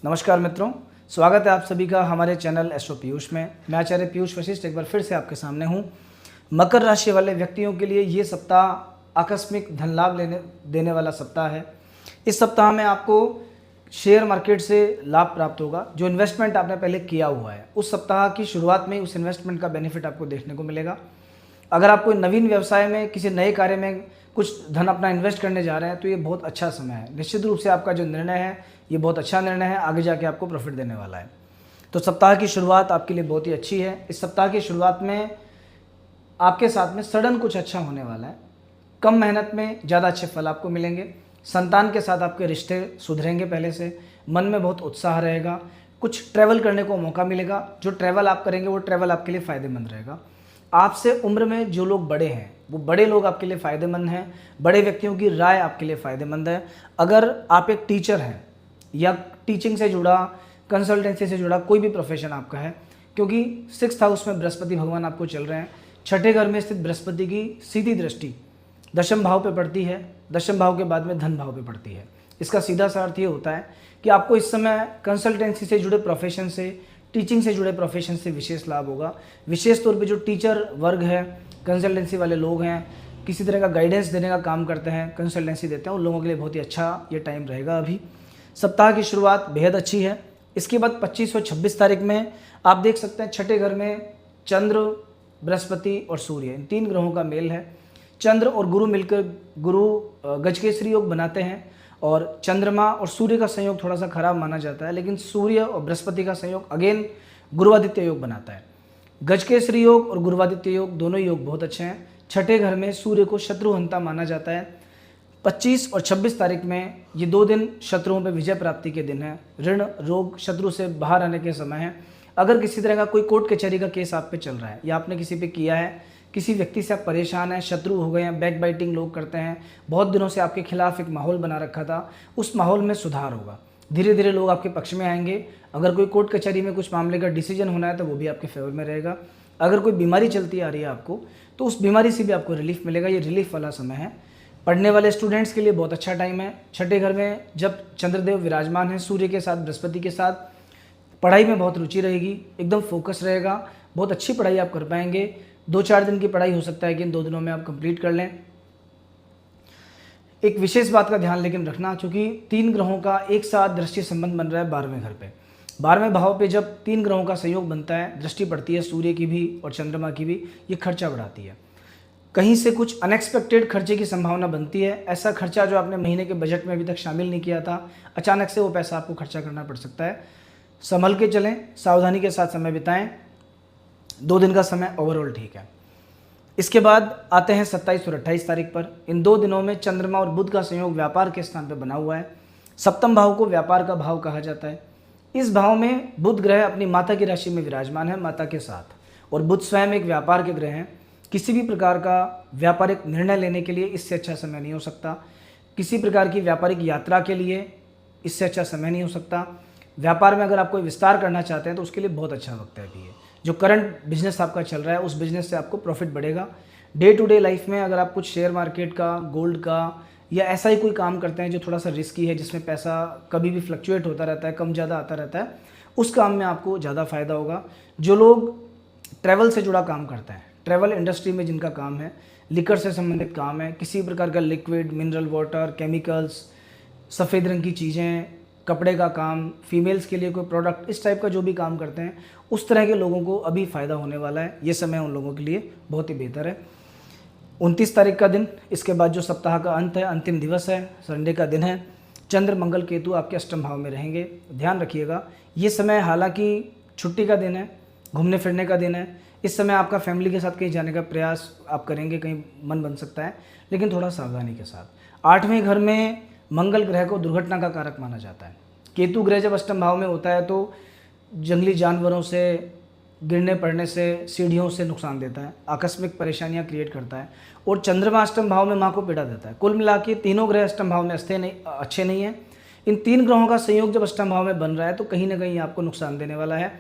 नमस्कार मित्रों, स्वागत है आप सभी का हमारे चैनल एस्ट्रो पीयूष में। मैं आचार्य पीयूष वशिष्ठ एक बार फिर से आपके सामने हूँ। मकर राशि वाले व्यक्तियों के लिए ये सप्ताह आकस्मिक धन लाभ देने वाला सप्ताह है। इस सप्ताह में आपको शेयर मार्केट से लाभ प्राप्त होगा। जो इन्वेस्टमेंट आपने पहले किया हुआ है उस सप्ताह की शुरुआत में उस इन्वेस्टमेंट का बेनिफिट आपको देखने को मिलेगा। अगर आप कोई नवीन व्यवसाय में किसी नए कार्य में कुछ धन अपना इन्वेस्ट करने जा रहे हैं तो ये बहुत अच्छा समय है। निश्चित रूप से आपका जो निर्णय है ये बहुत अच्छा निर्णय है, आगे जाके आपको प्रॉफिट देने वाला है। तो सप्ताह की शुरुआत आपके लिए बहुत ही अच्छी है। इस सप्ताह की शुरुआत में आपके साथ में सडन कुछ अच्छा होने वाला है। कम मेहनत में ज़्यादा अच्छे फल आपको मिलेंगे। संतान के साथ आपके रिश्ते सुधरेंगे। पहले से मन में बहुत उत्साह रहेगा। कुछ ट्रैवल करने को मौका मिलेगा। जो ट्रैवल आप करेंगे वो ट्रैवल आपके लिए फ़ायदेमंद रहेगा। आपसे उम्र में जो लोग बड़े हैं वो बड़े लोग आपके लिए फ़ायदेमंद हैं। बड़े व्यक्तियों की राय आपके लिए फ़ायदेमंद है। अगर आप एक टीचर हैं या टीचिंग से जुड़ा, कंसल्टेंसी से जुड़ा कोई भी प्रोफेशन आपका है, क्योंकि 6th हाउस में बृहस्पति भगवान आपको चल रहे हैं। छठे घर में स्थित बृहस्पति की सीधी दृष्टि दशम भाव पे पड़ती है। दशम भाव के बाद में धन भाव पे पड़ती है। इसका सीधा सा अर्थ ये होता है कि आपको इस समय कंसल्टेंसी से जुड़े प्रोफेशन से, टीचिंग से जुड़े प्रोफेशन से विशेष लाभ होगा। विशेष तौर पे जो टीचर वर्ग है, कंसल्टेंसी वाले लोग हैं, किसी तरह का गाइडेंस देने का काम करते हैं, कंसल्टेंसी देते हैं, उन लोगों के लिए बहुत ही अच्छा ये टाइम रहेगा। अभी सप्ताह की शुरुआत बेहद अच्छी है। इसके बाद 25 और 26 तारीख में आप देख सकते हैं छठे घर में चंद्र, बृहस्पति और सूर्य, इन 3 ग्रहों का मेल है। चंद्र और गुरु मिलकर गजकेसरी योग बनाते हैं और चंद्रमा और सूर्य का संयोग थोड़ा सा खराब माना जाता है, लेकिन सूर्य और बृहस्पति का संयोग अगेन गुरुवादित्य योग बनाता है। गजकेसरी योग और गुरुवादित्य योग दोनों योग बहुत अच्छे हैं। छठे घर में सूर्य को शत्रुहंता माना जाता है। 25 और 26 तारीख में ये 2 दिन शत्रुओं पर विजय प्राप्ति के दिन है। ऋण, रोग, शत्रु से बाहर आने के समय है। अगर किसी तरह का कोई कोर्ट कचहरी का केस आप पे चल रहा है या आपने किसी पे किया है, किसी व्यक्ति से आप परेशान हैं, शत्रु हो गए हैं, बैक बाइटिंग लोग करते हैं, बहुत दिनों से आपके खिलाफ एक माहौल बना रखा था, उस माहौल में सुधार होगा। धीरे धीरे लोग आपके पक्ष में आएंगे। अगर कोई कोर्ट कचहरी में कुछ मामले का डिसीजन होना है तो वो भी आपके फेवर में रहेगा। अगर कोई बीमारी चलती आ रही है आपको तो उस बीमारी से भी आपको रिलीफ मिलेगा। ये रिलीफ वाला समय है। पढ़ने वाले स्टूडेंट्स के लिए बहुत अच्छा टाइम है। छठे घर में जब चंद्रदेव विराजमान है सूर्य के साथ, बृहस्पति के साथ, पढ़ाई में बहुत रुचि रहेगी, एकदम फोकस रहेगा, बहुत अच्छी पढ़ाई आप कर पाएंगे। 2-4 दिन की पढ़ाई हो सकता है कि इन 2 दिनों में आप कंप्लीट कर लें। एक विशेष बात का ध्यान लेकिन रखना, क्योंकि 3 ग्रहों का एक साथ दृष्टि संबंध बन रहा है 12वें घर पे। 12वें भाव पे जब 3 ग्रहों का संयोग बनता है, दृष्टि पड़ती है सूर्य की भी और चंद्रमा की भी, ये खर्चा बढ़ाती है। कहीं से कुछ अनएक्सपेक्टेड खर्चे की संभावना बनती है। ऐसा खर्चा जो आपने महीने के बजट में अभी तक शामिल नहीं किया था, अचानक से वो पैसा आपको खर्चा करना पड़ सकता है। संभल के चलें, सावधानी के साथ समय बिताएं। 2 दिन का समय ओवरऑल ठीक है। इसके बाद आते हैं 27 और 28 तारीख पर। इन 2 दिनों में चंद्रमा और बुध का संयोग व्यापार के स्थान पर बना हुआ है। सप्तम भाव को व्यापार का भाव कहा जाता है। इस भाव में बुध ग्रह अपनी माता की राशि में विराजमान है, माता के साथ, और बुध स्वयं एक व्यापार के ग्रह हैं। किसी भी प्रकार का व्यापारिक निर्णय लेने के लिए इससे अच्छा समय नहीं हो सकता। किसी प्रकार की व्यापारिक यात्रा के लिए इससे अच्छा समय नहीं हो सकता। व्यापार में अगर आप कोई विस्तार करना चाहते हैं तो उसके लिए बहुत अच्छा वक्त है अभी ये। जो करंट बिजनेस आपका चल रहा है उस बिजनेस से आपको प्रॉफिट बढ़ेगा। डे टू डे लाइफ में अगर आप कुछ शेयर मार्केट का, गोल्ड का या ऐसा ही कोई काम करते हैं जो थोड़ा सा रिस्की है, जिसमें पैसा कभी भी फ्लक्चुएट होता रहता है, कम ज़्यादा आता रहता है, उस काम में आपको ज़्यादा फायदा होगा। जो लोग ट्रैवल से जुड़ा काम करते हैं, ट्रैवल इंडस्ट्री में जिनका काम है, लिकर से संबंधित काम है, किसी प्रकार का लिक्विड, मिनरल वाटर, केमिकल्स, सफ़ेद रंग की चीज़ें, कपड़े का काम, फीमेल्स के लिए कोई प्रोडक्ट, इस टाइप का जो भी काम करते हैं उस तरह के लोगों को अभी फ़ायदा होने वाला है। ये समय उन लोगों के लिए बहुत ही बेहतर है। 29 तारीख का दिन, इसके बाद जो सप्ताह का अंत है, अंतिम दिवस है, संडे का दिन है। चंद्र, मंगल, केतु आपके अष्टम भाव में रहेंगे। ध्यान रखिएगा, ये समय हालांकि छुट्टी का दिन है, घूमने फिरने का दिन है। इस समय आपका फैमिली के साथ कहीं जाने का प्रयास आप करेंगे, कहीं मन बन सकता है, लेकिन थोड़ा सावधानी के साथ। 8वें घर में मंगल ग्रह को दुर्घटना का कारक माना जाता है। केतु ग्रह जब अष्टम भाव में होता है तो जंगली जानवरों से, गिरने पड़ने से, सीढ़ियों से नुकसान देता है, आकस्मिक परेशानियां क्रिएट करता है। और चंद्रमा अष्टम भाव में माँ को पीड़ा देता है। कुल मिला के तीनों ग्रह अष्टम भाव में अच्छे नहीं हैं। इन 3 ग्रहों का संयोग जब अष्टम भाव में बन रहा है तो कहीं ना कहीं आपको नुकसान देने वाला है।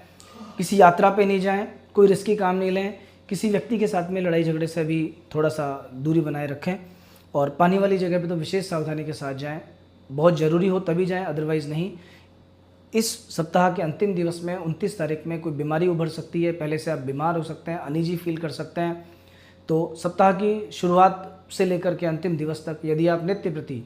किसी यात्रा पे नहीं जाएं, कोई रिस्की काम नहीं लें, किसी व्यक्ति के साथ में लड़ाई झगड़े से भी थोड़ा सा दूरी बनाए रखें, और पानी वाली जगह पे तो विशेष सावधानी के साथ जाएं। बहुत ज़रूरी हो तभी जाएं, अदरवाइज़ नहीं। इस सप्ताह के अंतिम दिवस में 29 तारीख में कोई बीमारी उभर सकती है, पहले से आप बीमार हो सकते हैं, अनईजी फील कर सकते हैं। तो सप्ताह की शुरुआत से लेकर के अंतिम दिवस तक यदि आप नित्य प्रति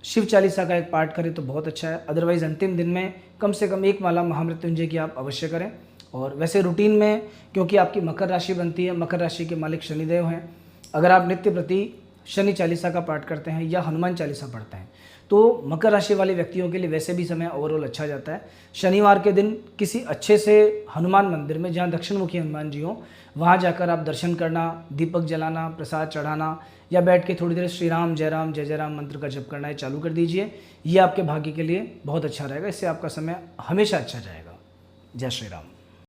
शिव चालीसा का एक पाठ करें तो बहुत अच्छा है। अदरवाइज़ अंतिम दिन में कम से कम एक माला महामृत्युंजय की आप अवश्य करें। और वैसे रूटीन में, क्योंकि आपकी मकर राशि बनती है, मकर राशि के मालिक शनिदेव हैं, अगर आप नित्य प्रति शनि चालीसा का पाठ करते हैं या हनुमान चालीसा पढ़ते हैं तो मकर राशि वाले व्यक्तियों के लिए वैसे भी समय ओवरऑल अच्छा जाता है। शनिवार के दिन किसी अच्छे से हनुमान मंदिर में, जहाँ दक्षिणमुखी हनुमान जी हों, वहाँ जाकर आप दर्शन करना, दीपक जलाना, प्रसाद चढ़ाना या बैठ के थोड़ी देर श्री राम जय राम मंत्र का जप करना है चालू कर दीजिए। ये आपके भाग्य के लिए बहुत अच्छा रहेगा। इससे आपका समय हमेशा अच्छा जाएगा। जय श्री राम।